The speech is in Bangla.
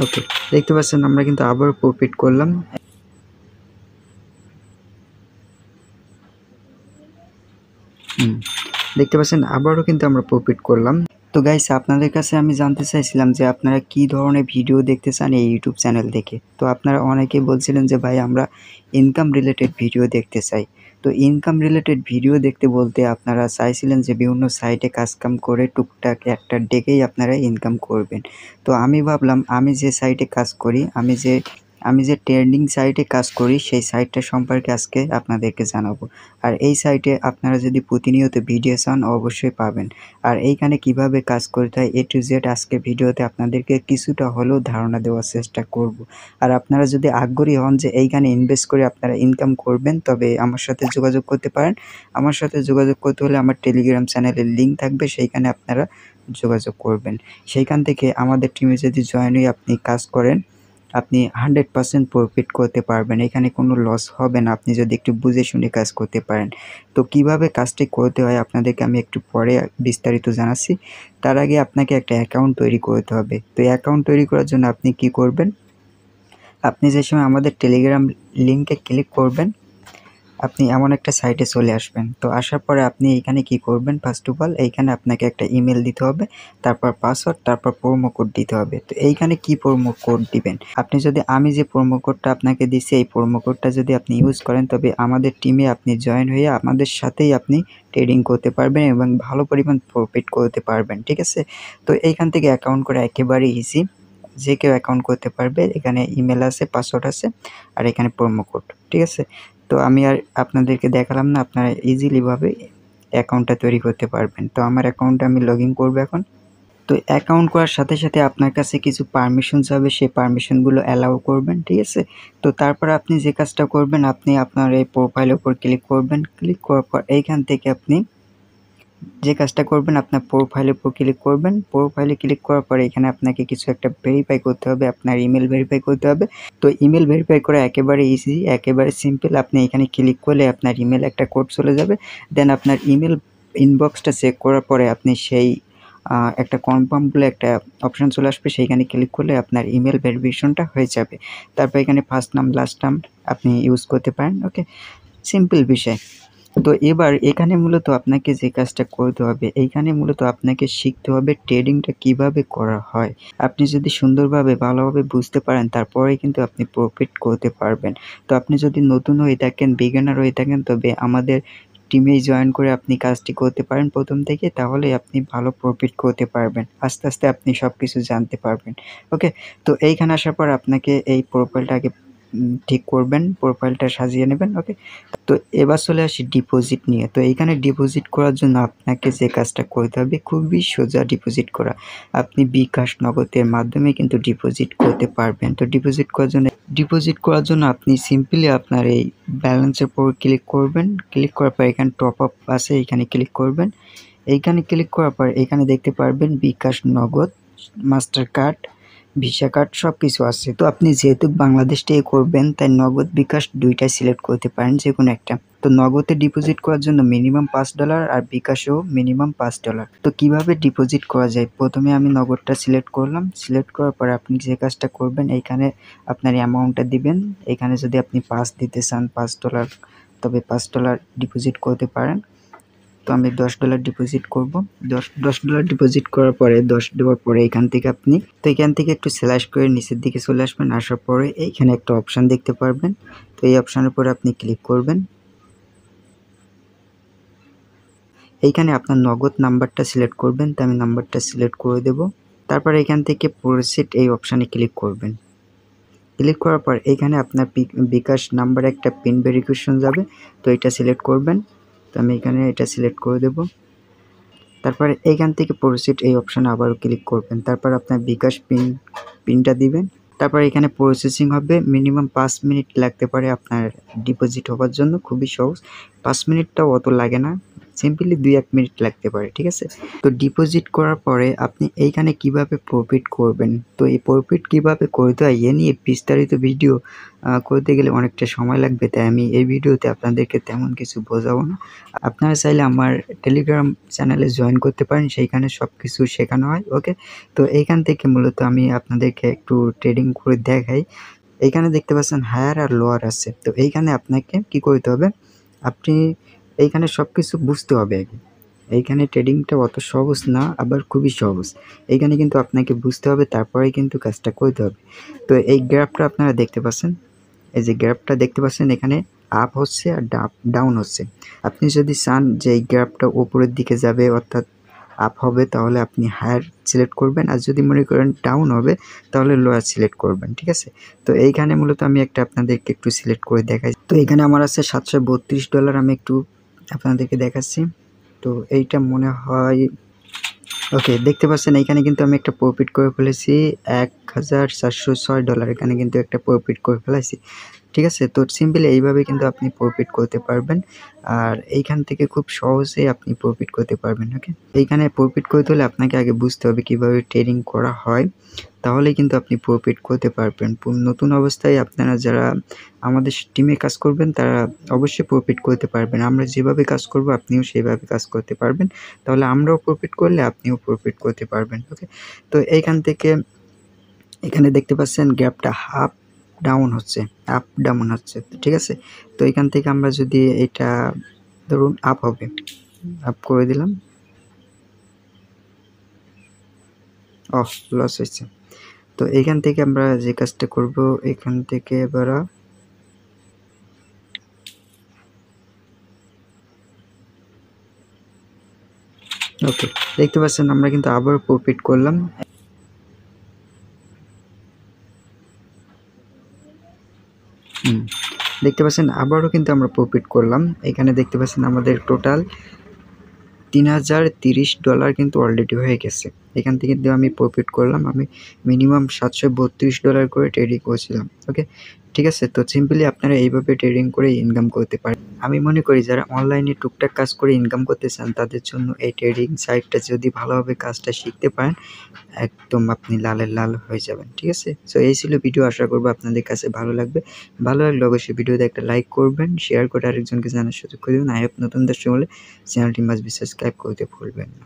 ওকে, দেখতে পাচ্ছেন আমরা কিন্তু আবার প্রফিট করলাম। দেখতে পাচ্ছেন আবারও কিন্তু আমরা প্রফিট করলাম। তো গাইস, আপনাদের কাছে আমি জানতে চাইছিলাম যে আপনারা কি ধরনের ভিডিও দেখতে চান এই ইউটিউব চ্যানেল থেকে। তো আপনারা অনেকেই বলছিলেন যে ভাই আমরা ইনকাম রিলেটেড ভিডিও দেখতে চাই। তো ইনকাম রিলেটেড ভিডিও দেখতে বলতে আপনারা চাইছিলেন যে বিভিন্ন সাইটে কাজকাম করে টুকটাক একটা ডেকেই আপনারা ইনকাম করবেন। তো আমি ভাবলাম আমি যে সাইটে কাজ করি, আমি যে ট্রেন্ডিং সাইটে কাজ করি সেই সাইটটা সম্পর্কে আজকে আপনাদেরকে জানাবো। আর এই সাইটে আপনারা যদি প্রতিনিয়ত ভিডিও চান অবশ্যই পাবেন। আর এইখানে কিভাবে কাজ করতে হয় A to Z আজকের ভিডিওতে আপনাদেরকে কিছুটা হলেও ধারণা দেওয়ার চেষ্টা করব। আর আপনারা যদি আগ্রহী হন যে এইখানে ইনভেস্ট করে আপনারা ইনকাম করবেন, তবে আমার সাথে যোগাযোগ করতে পারেন। আমার সাথে যোগাযোগ করতে হলে আমার টেলিগ্রাম চ্যানেলের লিঙ্ক থাকবে, সেইখানে আপনারা যোগাযোগ করবেন। সেইখান থেকে আমাদের টিমে যদি জয়েন হয়ে আপনি কাজ করেন, আপনি 100% প্রফিট করতে পারবেন। এখানে কোনো লস হবে না আপনি যদি একটু বুঝে শুনে কাজ করতে পারেন। তো কিভাবে কাজটি করতে হয় আপনাদেরকে আমি একটু পরে বিস্তারিত জানাচ্ছি। তার আগে আপনাকে একটা অ্যাকাউন্ট তৈরি করতে হবে। তো অ্যাকাউন্ট তৈরি করার জন্য আপনি কি করবেন, আপনি যে সময় আমাদের টেলিগ্রাম লিঙ্কে ক্লিক করবেন, আপনি এমন একটা সাইটে চলে আসবেন। তো আসার পরে আপনি এইখানে কি করবেন, ফার্স্ট অফ অল এইখানে আপনাকে একটা ইমেল দিতে হবে, তারপর পাসওয়ার্ড, তারপর প্রোমো কোড দিতে হবে। তো এইখানে কি প্রোমো কোড দিবেন, আপনি যদি আমি যে প্রোমো কোডটা আপনাকে দিচ্ছি এই প্রোমো কোডটা যদি আপনি ইউজ করেন, তবে আমাদের টিমে আপনি জয়েন হয়ে আমাদের সাথেই আপনি ট্রেডিং করতে পারবেন এবং ভালো পরিমাণ প্রফিট করতে পারবেন। ঠিক আছে? তো এইখান থেকে অ্যাকাউন্ট করা একেবারেই ইজি, যে কেউ অ্যাকাউন্ট করতে পারবে। এখানে ইমেল আছে, পাসওয়ার্ড আছে, আর এখানে প্রোমো কোড। ঠিক আছে? তো আমি আর আপনাদেরকে দেখালাম না, আপনারা ইজিলি ভাবে অ্যাকাউন্টটা তৈরি করতে পারবেন। তো আমার অ্যাকাউন্টে আমি লগ ইন করবো এখন। তো অ্যাকাউন্ট করার সাথে সাথে আপনার কাছে কিছু পারমিশন চাবে, সেই পারমিশনগুলো অ্যালাউ করবেন। ঠিক আছে? তো তারপর আপনি যে কাজটা করবেন, আপনি আপনার এই প্রোফাইলের উপর ক্লিক করবেন। ক্লিক করার পর এইখান থেকে আপনি যে কাজটা করবেন, আপনার প্রোফাইলের উপর ক্লিক করবেন। প্রোফাইলে ক্লিক করার পরে এখানে আপনাকে কিছু একটা ভেরিফাই করতে হবে, আপনার ইমেল ভেরিফাই করতে হবে। তো ইমেল ভেরিফাই করা একেবারে ইজি, একেবারে সিম্পল। আপনি এখানে ক্লিক করলে আপনার ইমেল একটা কোড চলে যাবে। দেন আপনার ইমেল ইনবক্সটা চেক করার পরে আপনি সেই একটা কনফার্ম বলে একটা অপশন চলে আসবে, সেইখানে ক্লিক করলে আপনার ইমেল ভেরিফিকেশনটা হয়ে যাবে। তারপর এখানে ফার্স্ট নাম লাস্ট নাম আপনি ইউজ করতে পারেন। ওকে, সিম্পল বিষয়। তো এবার এখানে মূলত আপনাকে যে কাজটা করতে হবে, এইখানে মূলত আপনাকে শিখতে হবে ট্রেডিংটা কিভাবে করা হয়। আপনি যদি সুন্দরভাবে ভালোভাবে বুঝতে পারেন, তারপরে কিন্তু আপনি প্রফিট করতে পারবেন। তো আপনি যদি নতুন হয়ে থাকেন, বিগিনার হয়ে থাকেন, তবে আমাদের টিমেই জয়েন করে আপনি কাজটি করতে পারেন প্রথম থেকে, তাহলে আপনি ভালো প্রফিট করতে পারবেন। আস্তে আস্তে আপনি সব কিছু জানতে পারবেন। ওকে, তো এইখানে আসার পর আপনাকে এই প্রোফাইলটা আগে ঠিক করবেন, প্রোফাইলটা সাজিয়ে নেবেন। ওকে, তো এবার চলে আসি ডিপোজিট নিয়ে। তো এইখানে ডিপোজিট করার জন্য আপনাকে যে কাজটা করতে হবে, খুবই সোজা ডিপোজিট করা। আপনি বিকাশ নগদের মাধ্যমে কিন্তু ডিপোজিট করতে পারবেন। তো ডিপোজিট করার জন্য আপনি সিম্পলি আপনার এই ব্যালেন্সের উপর ক্লিক করবেন। ক্লিক করার পর এখানে টপ আপ আছে, এখানে ক্লিক করবেন। এইখানে ক্লিক করার পর এখানে দেখতে পারবেন বিকাশ নগদ, মাস্টার কার্ড, ভিসা কার্ড সব কিছু আছে। তো আপনি যেহেতু বাংলাদেশ থেকে করবেন, তাই নগদ বিকাশ দুইটাই সিলেক্ট করতে পারেন, যে কোনো একটা। তো নগদে ডিপোজিট করার জন্য মিনিমাম $5 আর বিকাশেও মিনিমাম $5। তো কিভাবে ডিপোজিট করা যায়, প্রথমে আমি নগদটা সিলেক্ট করলাম। সিলেক্ট করার পরে আপনি যে কাজটা করবেন, এইখানে আপনার অ্যামাউন্টটা দিবেন। এখানে যদি আপনি 5 দিতে চান, $5, তবে $5 ডিপোজিট করতে পারেন। তো আমি $10 ডিপোজিট করব। $10 ডিপোজিট করার পরে 10 দেওয়ার পরে এখান থেকে আপনি এখান থেকে একটু স্ল্যাশ করে নিচের দিকে চলে আসবেন। আসার পরে এইখানে একটা অপশান দেখতে পারবেন। তো এই অপশানের উপরে আপনি ক্লিক করবেন। এইখানে আপনার নগদ নাম্বারটা সিলেক্ট করবেন। তো আমি নাম্বারটা সিলেক্ট করে দেব। তারপর এখান থেকে প্রসিড এই অপশানে ক্লিক করবেন। ক্লিক করার পর এখানে আপনার বিকাশ নাম্বার একটা পিন ভেরিফিকেশন যাবে, তো এটা সিলেক্ট করবেন। তো আমি এখানে এটা সিলেক্ট করে দেব। তারপরে এইখান থেকে প্রসিড এই অপশানে আবারও ক্লিক করবেন। তারপর আপনার বিকাশ পিনটা দিবেন। তারপর এখানে প্রসেসিং হবে, মিনিমাম 5 মিনিট লাগতে পারে আপনার ডিপোজিট হওয়ার জন্য। খুবই সহজ, 5 মিনিটটাও অত লাগে না। সিম্পলি 2-1 মিনিট লাগতে পারে, ঠিক আছে? তো ডিপোজিট করার পরে আপনি এইখানে কিভাবে প্রফিট করবেন, তো এই প্রফিট কিভাবে করতে হয় এ নিয়ে বিস্তারিত ভিডিও করতে গেলে অনেকটা সময় লাগবে, তাই আমি এই ভিডিওতে আপনাদেরকে তেমন কিছু বোঝাবো না। আপনারা চাইলে আমার টেলিগ্রাম চ্যানেলে জয়েন করতে পারেন, সেইখানে সব কিছু শেখানো হয়, ওকে? তো এইখান থেকে মূলত আমি আপনাদেরকে একটু ট্রেডিং করে দেখাই। এইখানে দেখতে পাচ্ছেন হায়ার আর লোয়ার আছে। তো এইখানে আপনাকে কি করতে হবে, আপনি এইখানে সব কিছু বুঝতে হবে আগে। এইখানে ট্রেডিংটা অত সহজ না, আবার খুবই সহজ। এইখানে কিন্তু আপনাকে বুঝতে হবে, তারপরেই কিন্তু কাজটা করতে হবে। তো এই গ্রাফটা আপনারা দেখতে পাচ্ছেন, এই যে গ্রাফটা দেখতে পাচ্ছেন এখানে আপ হচ্ছে আর ডাউন হচ্ছে। আপনি যদি চান যে এই গ্রাফটা উপরের দিকে যাবে অর্থাৎ আপ হবে, তাহলে আপনি হায়ার সিলেক্ট করবেন, আর যদি মনে করেন ডাউন হবে তাহলে লোয়ার সিলেক্ট করবেন, ঠিক আছে? তো এইখানে মূলত আমি একটা আপনাদেরকে একটু সিলেক্ট করে দেখাই। তো এখানে আমার আছে $732, আমি একটু আপনাদেরকে দেখাচ্ছি। তো এইটা মনে হয় ওকে, দেখতে পাচ্ছেন এইখানে কিন্তু আমি একটা প্রফিট করে ফেলেছি $1406, এখানে কিন্তু একটা প্রফিট করে ফেলেছি, ঠিক আছে? তো সিম্পলি এইভাবে কিন্তু আপনি প্রফিট করতে পারবেন, আর এইখান থেকে খুব সহজেই আপনি প্রফিট করতে পারবেন, ওকে? এইখানে প্রফিট করতে হলে আপনাকে আগে বুঝতে হবে কিভাবে ট্রেডিং করা হয়, তাহলেই কিন্তু আপনি প্রফিট করতে পারবেন। নতুন অবস্থায় আপনারা যারা আমাদের টিমে কাজ করবেন তারা অবশ্যই প্রফিট করতে পারবেন। আমরা যেভাবে কাজ করব আপনিও সেভাবে কাজ করতে পারবেন। তাহলে আমরাও প্রফিট করলে আপনিও প্রফিট করতে পারবেন, ওকে? তো এইখান থেকে এখানে দেখতে পাচ্ছেন গ্যাপটা আপ ডাউন হচ্ছে, আপ ডাউন হচ্ছে, ঠিক আছে? তো এখান থেকে আমরা যদি এটা ধরুন আপ হবে, আপ করে দিলাম, লস হয়েছে। তো এখান থেকে আমরা যে কাজটা করব, এখান থেকে এবার ওকে, দেখতে পাচ্ছেন আমরা কিন্তু আবার প্রফিট করলাম। দেখতে পাচ্ছেন আবারও কিন্তু আমরা প্রফিট করলাম। এখানে দেখতে পাচ্ছেন আমাদের টোটাল $3030 কিন্তু অলরেডি হয়ে গেছে। এখান থেকে কিন্তু আমি প্রফিট করলাম। আমি মিনিমাম $732 করে ট্রেডিং করেছিলাম, ওকে? ঠিক আছে? তো সিম্পলি আপনারা এইভাবে ট্রেডিং করে ইনকাম করতে পারেন। আমি মনে করি যারা অনলাইনে টুকটাক কাজ করে ইনকাম করতে চান তাদের জন্য এই ট্রেডিং সাইটটা যদি ভালোভাবে কাজটা শিখতে পারেন, একদম আপনি লালের লাল হয়ে যাবেন, ঠিক আছে? সো এই ছিল ভিডিও, আশা করব আপনাদের কাছে ভালো লাগবে। ভালো লাগলে অবশ্যই ভিডিওতে একটা লাইক করবেন, শেয়ার করে আরেকজনকে জানার সুযোগ করে দিবেন। আই হোপ নতুন দর্শক হলে চ্যানেলটি মাস্ট বি সাবস্ক্রাইব করতে ভুলবেন না।